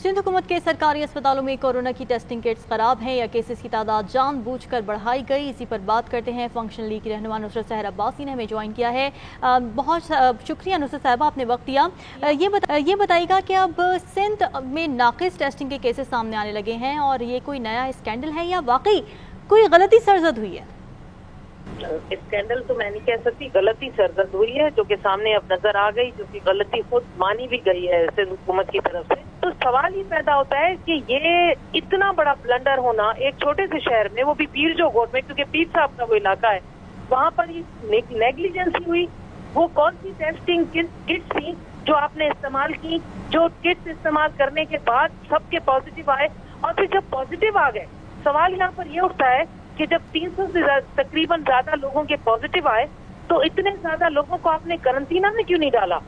सिंध हुकूमत के सरकारी अस्पतालों में कोरोना की टेस्टिंग किट्स खराब हैं या केसेस की तादाद जानबूझकर बढ़ाई गई, इसी पर बात करते हैं। फंक्शन लीग की रहनुमा नुसरत सहर अब्बासी ने हमें ज्वाइन किया है। बहुत शुक्रिया नुसरत साहबा, आपने वक्त दिया। ये बताइएगा कि अब सिंध में नाकिस टेस्टिंग के केसेस सामने आने लगे हैं और ये कोई नया स्कैंडल है या वाकई कोई गलती सरजद हुई है? स्कैंडल तो मैं नहीं कह सकती, गलती सरजद हुई है जो कि सामने अब नजर आ गई, जो कि गलती खुद मानी भी गई है सिंध हुकूमत की तरफ से। तो सवाल ही पैदा होता है कि ये इतना बड़ा ब्लंडर होना एक छोटे से शहर में, वो भी पीर जो गोट में, क्योंकि पीर साहब का वो इलाका है, वहाँ पर ये नेग्लिजेंसी हुई। वो कौन सी टेस्टिंग किट्स थी जो आपने इस्तेमाल की, जो किट्स इस्तेमाल करने के बाद सबके पॉजिटिव आए, और फिर जब पॉजिटिव आ गए, सवाल यहाँ पर ये उठता है कि जब 300 से तकरीबन ज्यादा लोगों के पॉजिटिव आए तो इतने ज्यादा लोगों को आपने करंटीना में क्यों नहीं डाला?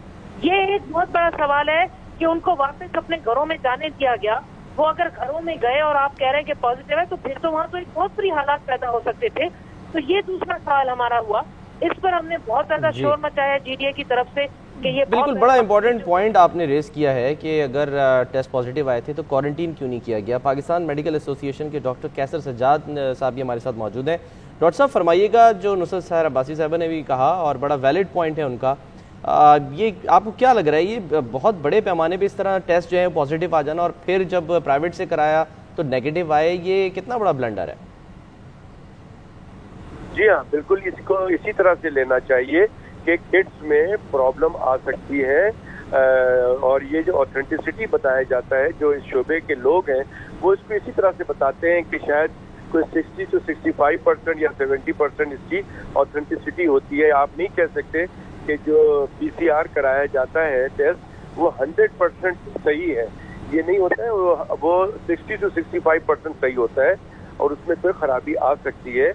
ये एक बहुत बड़ा सवाल है कि उनको वापस अपने घरों में जाने दिया गया। वो अगर घरों में गए और आप कह रहे हैं कि पॉजिटिव है, तो फिर तो वहाँ तो एक बहुत बुरी हालात पैदा हो सकते थे। तो ये दूसरा सवाल हमारा हुआ, इस पर हमने बहुत ज्यादा शोर मचाया GDA की तरफ से कि ये बिल्कुल बड़ा इंपॉर्टेंट पॉइंट आपने रेस किया है कि अगर टेस्ट पॉजिटिव आए थे तो क्वारंटीन क्यों नहीं किया गया। पाकिस्तान मेडिकल एसोसिएशन के डॉक्टर कैसर सज्जाद साहब भी हमारे साथ मौजूद हैं। डॉक्टर साहब फरमाइएगा, जो नुसरत सहर अब्बासी साहबा ने भी कहा और बड़ा वैलिड पॉइंट है उनका, ये आपको क्या लग रहा है, ये बहुत बड़े पैमाने पे इस तरह टेस्ट जो है पॉजिटिव आ जाना और फिर जब प्राइवेट से कराया तो नेगेटिव आए, ये कितना बड़ा ब्लंडर है? जी हाँ, बिल्कुल इसको इसी तरह से लेना चाहिए कि किट्स में प्रॉब्लम आ सकती है, और ये जो ऑथेंटिसिटी बताया जाता है, जो इस शोबे के लोग हैं वो इसको इसी तरह से बताते हैं कि शायद कोई 60 से 65% या 70% इसकी ऑथेंटिसिटी होती है। आप नहीं कह सकते कि जो PCR कराया जाता है टेस्ट वो 100% सही है, ये नहीं होता है। वो 60 से 65% सही होता है और उसमें कोई खराबी आ सकती है।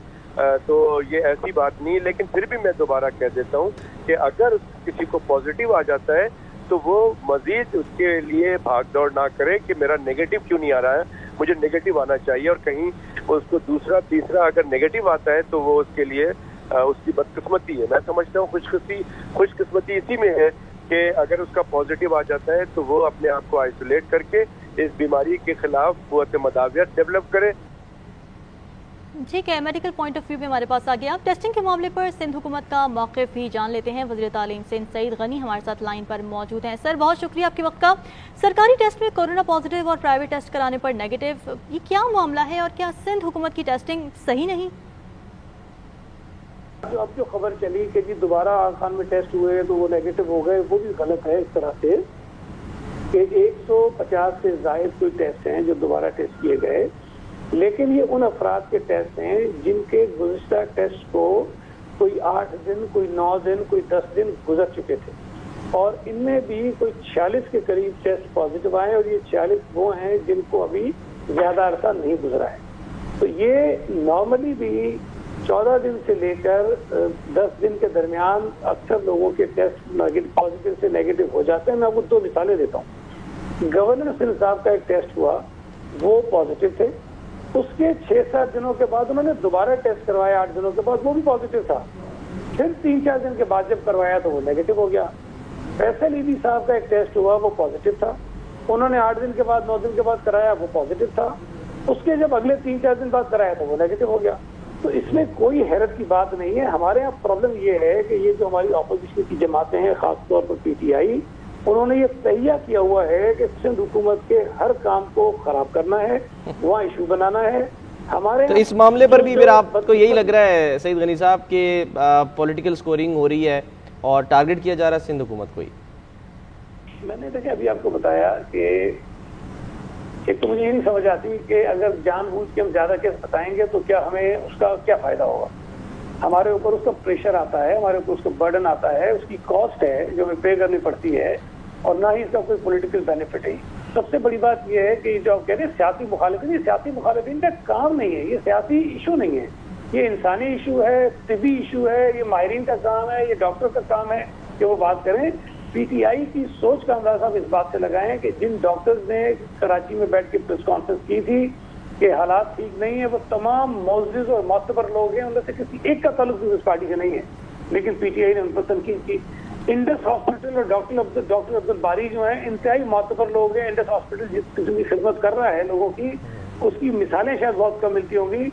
तो ये ऐसी बात नहीं, लेकिन फिर भी मैं दोबारा कह देता हूँ कि अगर किसी को पॉजिटिव आ जाता है तो वो मजीद उसके लिए भाग दौड़ ना करे कि मेरा नेगेटिव क्यों नहीं आ रहा है, मुझे नेगेटिव आना चाहिए। और कहीं उसको दूसरा तीसरा अगर नेगेटिव आता है तो वो उसके लिए उसकी बदकिस्मती है। मैं समझता हूँ खुशकिस्मती इसी में है कि अगर उसका पॉजिटिव आ जाता है तो वो अपने आप को आइसोलेट करके इस बीमारी के खिलाफ कुव्वत मदावियत डेवलप करे। ठीक है, मेडिकल पॉइंट ऑफ व्यू में हमारे पास आ गया। अब टेस्टिंग के मामले पर सिंध हुकूमत का मौक़िफ़ भी जान लेते हैं। वज़ीर तालीम सिंध सईद गनी हमारे साथ लाइन पर मौजूद हैं। सर, बहुत शुक्रिया आपके वक्त का। सरकारी टेस्ट में कोरोना पॉजिटिव और प्राइवेट टेस्ट कराने पर नेगेटिव, ये क्या मामला है और क्या सिंध हुकूमत की टेस्टिंग सही नहीं? अब जो खबर चली कि जी दोबारा खान में टेस्ट हुए तो वो नेगेटिव हो गए, वो भी गलत है इस तरह से कि 150 से ज़ायद कोई टेस्ट हैं जो दोबारा टेस्ट किए गए, लेकिन ये उन अफराद के टेस्ट हैं जिनके गुज़िश्ता टेस्ट को कोई 8 दिन, कोई 9 दिन, कोई 10 दिन गुजर चुके थे और इनमें भी कोई 46 के करीब टेस्ट पॉजिटिव आए और ये 46 वो हैं जिनको अभी ज़्यादा अरसा नहीं गुजरा है। तो ये नॉर्मली भी 14 दिन से लेकर 10 दिन के दरमियान अक्सर लोगों के टेस्ट पॉजिटिव से नेगेटिव हो जाते हैं। मैं आपको 2 मिसालें देता हूँ। गवर्नर सिंध साहब का एक टेस्ट हुआ, वो पॉजिटिव थे, उसके 6-7 दिनों के बाद उन्होंने दोबारा टेस्ट करवाया, 8 दिनों के बाद, वो भी पॉजिटिव था। फिर 3-4 दिन के बाद जब करवाया तो वो नेगेटिव हो गया। फैसल ईदी साहब का एक टेस्ट हुआ, वो पॉजिटिव था, उन्होंने 8 दिन के बाद 9 दिन के बाद कराया, वो पॉजिटिव था, उसके जब अगले 3-4 दिन बाद कराया तो वो नेगेटिव हो गया। तो इसमें कोई हैरत की बात नहीं है। हमारे यहाँ प्रॉब्लम ये है कि ये जो हमारी अपोजिशन की जमातें हैं, खासतौर पर PTI, उन्होंने ये तैयार किया हुआ है कि सिंध हुकूमत के हर काम को खराब करना है, वहाँ इशू बनाना है। हमारे तो इस मामले पर भी फिर आपको यही लग रहा है सईद गनी साहब कि पॉलिटिकल स्कोरिंग हो रही है और टारगेट किया जा रहा है सिंध हुकूमत को ही? मैंने देखिए अभी आपको बताया कि एक तो मुझे ये नहीं समझ आती कि अगर जानबूझ के हम ज्यादा केस बताएंगे तो क्या हमें उसका क्या फायदा होगा। हमारे ऊपर उसका प्रेशर आता है, हमारे ऊपर उसका बर्डन आता है, उसकी कॉस्ट है जो हमें पे करनी पड़ती है और ना ही इसका कोई पॉलिटिकल बेनिफिट है। सबसे बड़ी बात यह है कि जो आप कह रहे हैं सियासी मुखालिफिन, ये सियासी मुखालिफिन का काम नहीं है, ये सियासी इशू नहीं है, ये इंसानी इशू है, तिबी इशू है, ये माहिरीन का काम है, ये डॉक्टर का काम है कि वो बात करें। PTI की सोच का अंदाजा आप इस बात से लगाएं कि जिन डॉक्टर्स ने कराची में बैठ के प्रेस कॉन्फ्रेंस की थी कि हालात ठीक नहीं है, वो तमाम मोअज़्ज़िज़ और मोतबर लोग हैं, उनमें से किसी एक का ताल्लुक इस पार्टी से नहीं है, लेकिन PTI ने उन पर तनकीद की। इंडस हॉस्पिटल और डॉक्टर अब्दुल बारी जो है इंतहाई मोतबर लोग हैं। इंडस हॉस्पिटल जिस किस्म की खिदमत कर रहा है लोगों की, उसकी मिसालें शायद बहुत कम मिलती होंगी,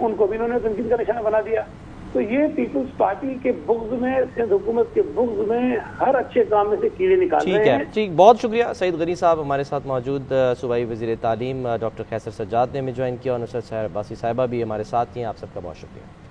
उनको भी इन्होंने तनकीद का निशाना बना दिया। तो ये पीपल्स पार्टी के बुग़्ज़ में, सिंध हुकूमत के बुग़्ज़ में हर अच्छे काम में से कीड़े निकाल रहे हैं। ठीक, बहुत शुक्रिया सईद गनी साहब हमारे साथ मौजूद। सूबाई वज़ीर तालीम डॉक्टर कैसर सज्जाद ने हमें ज्वाइन किया और नुसरत सहर अब्बासी साहिबा भी हमारे साथ थी। आप सबका बहुत शुक्रिया।